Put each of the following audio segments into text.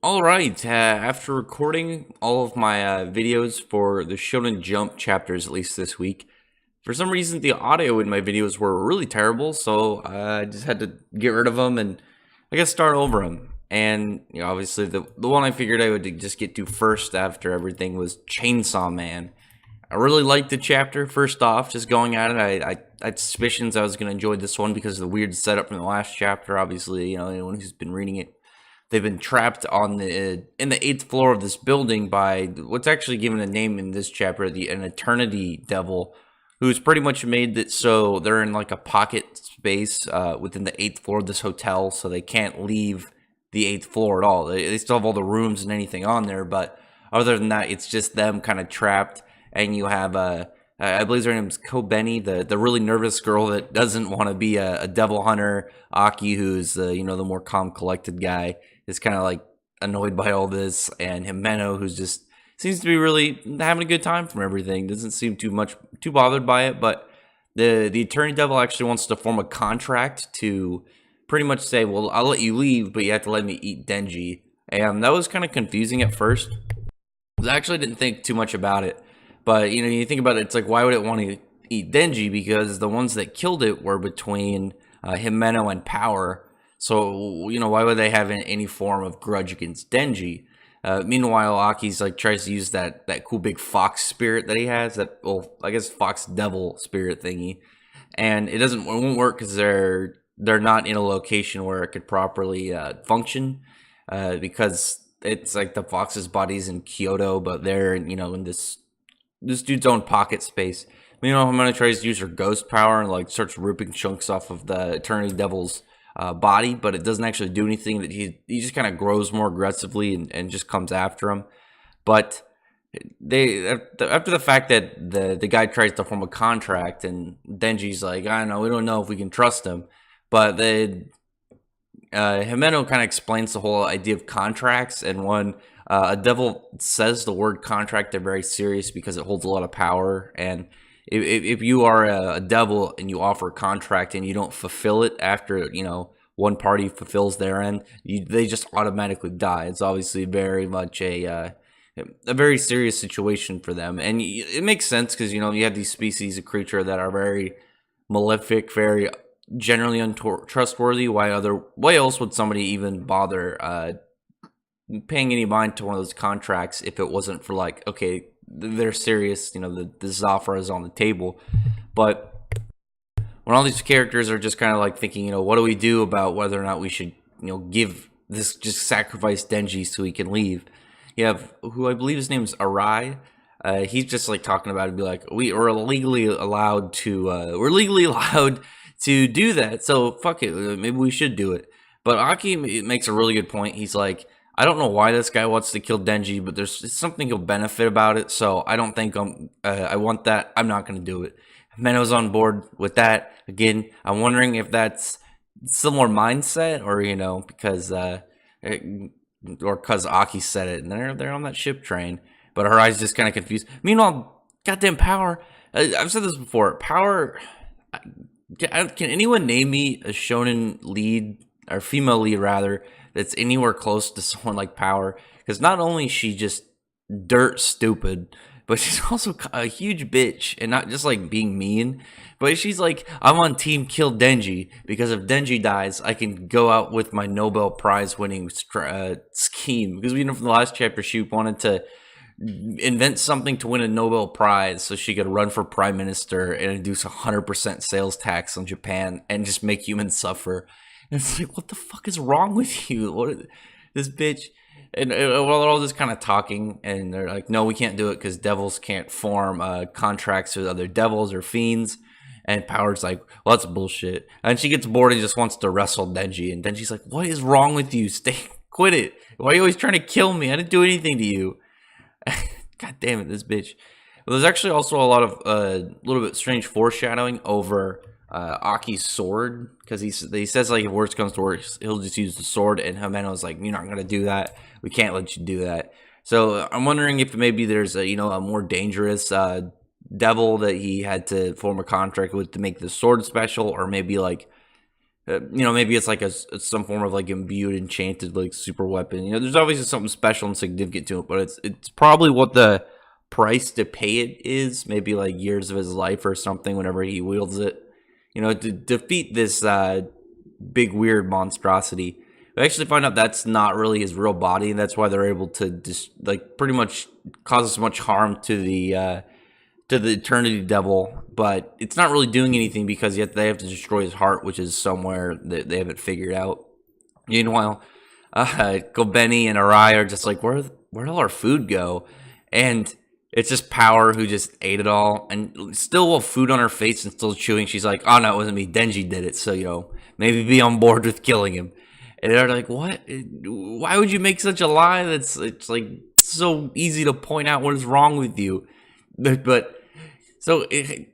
All right, after recording all of my videos for the Shonen Jump chapters, at least this week, for some reason the audio in my videos were really terrible, so I just had to get rid of them and I guess start over them. And obviously the one I figured I would just get to first after everything was Chainsaw Man. I really liked the chapter. First off, just going at it, I had suspicions I was going to enjoy this one because of the weird setup from the last chapter. Obviously, anyone who's been reading it, they've been trapped on the in the eighth floor of this building by what's actually given a name in this chapter, an Eternity Devil, who's pretty much made it so they're in like a pocket space within the eighth floor of this hotel, so they can't leave the eighth floor at all. They still have all the rooms and anything on there, but other than that, it's just them kind of trapped. And you have I believe her name's Kobeni, the really nervous girl that doesn't want to be a devil hunter. Aki, who's the more calm, collected guy, is kind of like annoyed by all this, and Himeno, who's just seems to be really having a good time from everything. Doesn't seem too bothered by it, but the Attorney Devil actually wants to form a contract to pretty much say, well, I'll let you leave, but you have to let me eat Denji. And that was kind of confusing at first. I actually didn't think too much about it, but you think about it, it's like, why would it want to eat Denji? Because the ones that killed it were between Himeno and Power. So why would they have any form of grudge against Denji? Meanwhile, Aki's like tries to use that cool big fox spirit that he has, that, well, I guess fox devil spirit thingy, and it won't work because they're not in a location where it could properly function, because it's like the fox's body's in Kyoto, but they're in this dude's own pocket space. Hamana tries to use her ghost power and like starts ripping chunks off of the Eternity Devil's body, but it doesn't actually do anything. That he just kind of grows more aggressively and just comes after him. But after the fact that the guy tries to form a contract, and Denji's like, I don't know, we don't know if we can trust him. But Himeno kind of explains the whole idea of contracts, and when a devil says the word contract, they're very serious because it holds a lot of power. And if you are a devil and you offer a contract and you don't fulfill it after one party fulfills their end, they just automatically die. It's obviously very much a very serious situation for them, and it makes sense because you have these species of creature that are very malefic, very generally untrustworthy. Why else would somebody even bother paying any mind to one of those contracts if it wasn't for like, okay, they're serious, this offer is on the table. But when all these characters are just kind of like thinking, what do we do about whether or not we should give this, just sacrifice Denji so he can leave, you have who I believe his name's Arai. He's just like talking about it, be like, we're legally allowed to do that, so fuck it, maybe we should do it. But Aki makes a really good point. He's like, I don't know why this guy wants to kill Denji, but there's something he'll benefit about it, so I don't think I want that. I'm not going to do it. Meno's on board with that. Again, I'm wondering if that's similar mindset, or because Aki said it, and they're on that ship train. But her eyes just kind of confused. Meanwhile, goddamn Power. I've said this before. Power. Can anyone name me a shonen lead, or female lead rather, that's anywhere close to someone like Power? Because not only is she just dirt stupid, but she's also a huge bitch, and not just like being mean, but she's like, I'm on team kill Denji, because if Denji dies, I can go out with my Nobel Prize winning scheme. Because we know from the last chapter she wanted to invent something to win a Nobel Prize so she could run for prime minister and introduce 100% sales tax on Japan and just make humans suffer. And it's like, what the fuck is wrong with you? This bitch? And while they're all just kind of talking, and they're like, no, we can't do it because devils can't form contracts with other devils or fiends. And Power's like, well, that's bullshit. And she gets bored and just wants to wrestle Denji. And Denji's like, what is wrong with you? Quit it. Why are you always trying to kill me? I didn't do anything to you. God damn it, this bitch. Well, there's actually also a lot of little bit strange foreshadowing over Aki's sword, because he says like, if worst comes to worst, he'll just use the sword, and Himeno's like, you're not gonna do that. We can't let you do that. So I'm wondering if maybe there's a more dangerous devil that he had to form a contract with to make the sword special, or maybe like maybe it's like some form of like imbued, enchanted, like super weapon. There's obviously something special and significant to it, but it's probably what the price to pay it is. Maybe like years of his life or something whenever he wields it. To defeat this big weird monstrosity. We actually find out that's not really his real body, and that's why they're able to just like pretty much cause as much harm to the Eternity Devil, but it's not really doing anything because yet they have to destroy his heart, which is somewhere that they haven't figured out. Meanwhile, Kobeni and Arai are just like, where'd all our food go? And it's just Power who just ate it all, and still with food on her face and still chewing. She's like, oh no, it wasn't me. Denji did it, so maybe be on board with killing him. And they're like, what? Why would you make such a lie? It's like so easy to point out what is wrong with you. But so,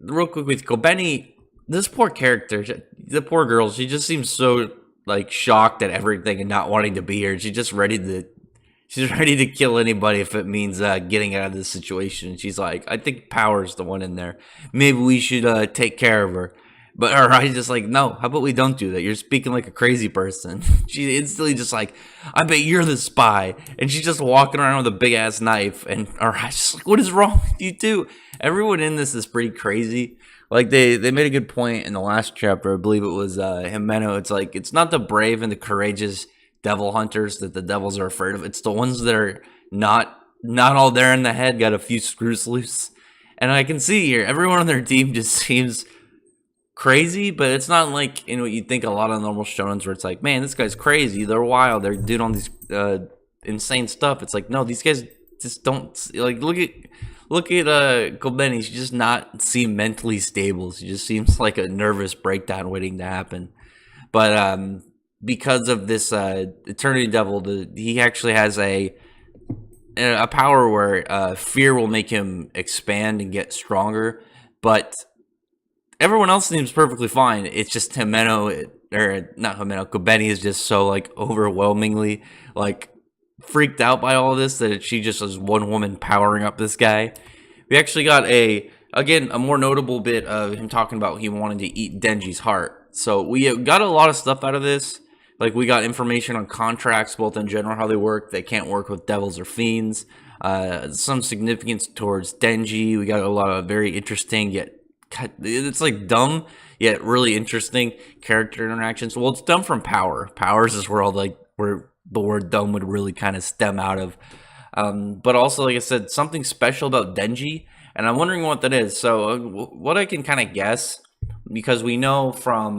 real quick with Kobeni, this poor character, the poor girl, she just seems so like shocked at everything and not wanting to be here. She's ready to kill anybody if it means getting out of this situation. She's like, I think Power's the one in there. Maybe we should take care of her. But Arai's just like, no, how about we don't do that? You're speaking like a crazy person. She instantly just like, I bet you're the spy. And she's just walking around with a big ass knife. And Arai's just like, what is wrong with you two? Everyone in this is pretty crazy. Like they made a good point in the last chapter. I believe it was Himeno. It's like, it's not the brave and the courageous devil hunters that the devils are afraid of. It's the ones that are not all there in the head, got a few screws loose. And I can see here, everyone on their team just seems crazy, but it's not like what you think a lot of normal shonens where it's like, man, this guy's crazy, they're wild, they're doing all these insane stuff. It's like, no, these guys just don't like. Look at Kobeni. She just not seem mentally stable. She just seems like a nervous breakdown waiting to happen. But because of this Eternity Devil, he actually has a power where fear will make him expand and get stronger, but everyone else seems perfectly fine. It's just Himeno, or not Himeno, Kobeni is just so like overwhelmingly like freaked out by all this that she just is one woman powering up this guy. We actually got a more notable bit of him talking about he wanted to eat Denji's heart. So we got a lot of stuff out of this. Like we got information on contracts, both in general, how they work. They can't work with devils or fiends. Some significance towards Denji. We got a lot of very interesting yet it's like dumb yet really interesting character interactions. Well, it's dumb from Power. Power's this world like where the word dumb would really kind of stem out of. But also, like I said, something special about Denji, and I'm wondering what that is. So what I can kind of guess, because we know from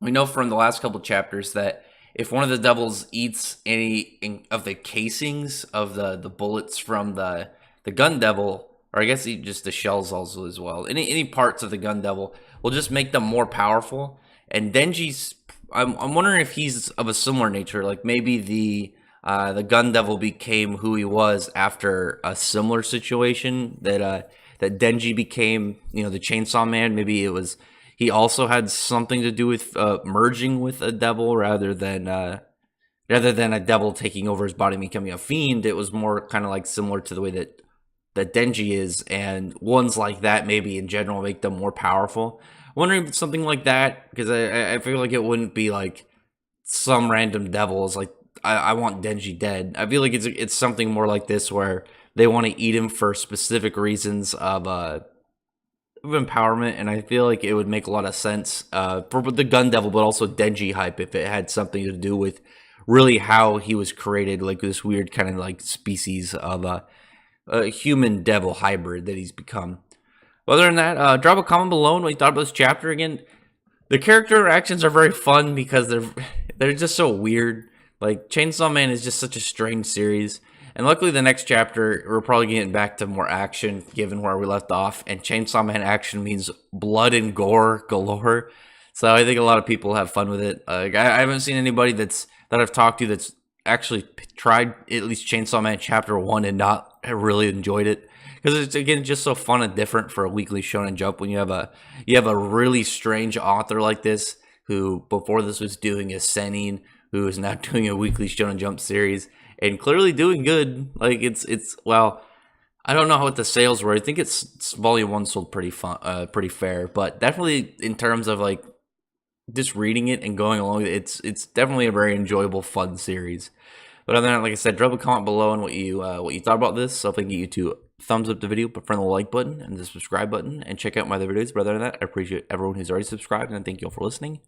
the last couple chapters that if one of the devils eats any of the casings of the bullets from the gun devil, or I guess just the shells also as well, any parts of the gun devil will just make them more powerful. And Denji's, I'm wondering if he's of a similar nature. Like maybe the gun devil became who he was after a similar situation that Denji became, the Chainsaw Man. Maybe it was he also had something to do with merging with a devil rather than a devil taking over his body and becoming a fiend. It was more kind of like similar to the way that Denji is, and ones like that maybe in general make them more powerful. Wondering if it's something like that, because I feel like it wouldn't be like some random devil is like, I want Denji dead. I feel like it's something more like this where they want to eat him for specific reasons of empowerment, and I feel like it would make a lot of sense for the gun devil, but also Denji hype if it had something to do with really how he was created, like this weird kind of like species of a human devil hybrid that he's become. Other than that, drop a comment below what you thought about this chapter. Again, the character interactions are very fun because they're just so weird. Like Chainsaw Man is just such a strange series, and luckily the next chapter we're probably getting back to more action given where we left off, and Chainsaw Man action means blood and gore galore. So I think a lot of people have fun with it. I haven't seen anybody that I've talked to that's actually tried at least Chainsaw Man Chapter 1 and not really enjoyed it, because it's again just so fun and different for a weekly Shonen Jump when you have a really strange author like this who before this was doing a seinen, who is now doing a weekly Shonen Jump series and clearly doing good. Like it's well, I don't know what the sales were. I think it's volume 1 sold pretty fair, but definitely in terms of like just reading it and going along with it, it's definitely a very enjoyable, fun series. But other than that, like I said, drop a comment below on what you thought about this. So if I can get you to thumbs up the video, put friend the like button and the subscribe button, and check out my other videos. But other than that, I appreciate everyone who's already subscribed, and thank you all for listening.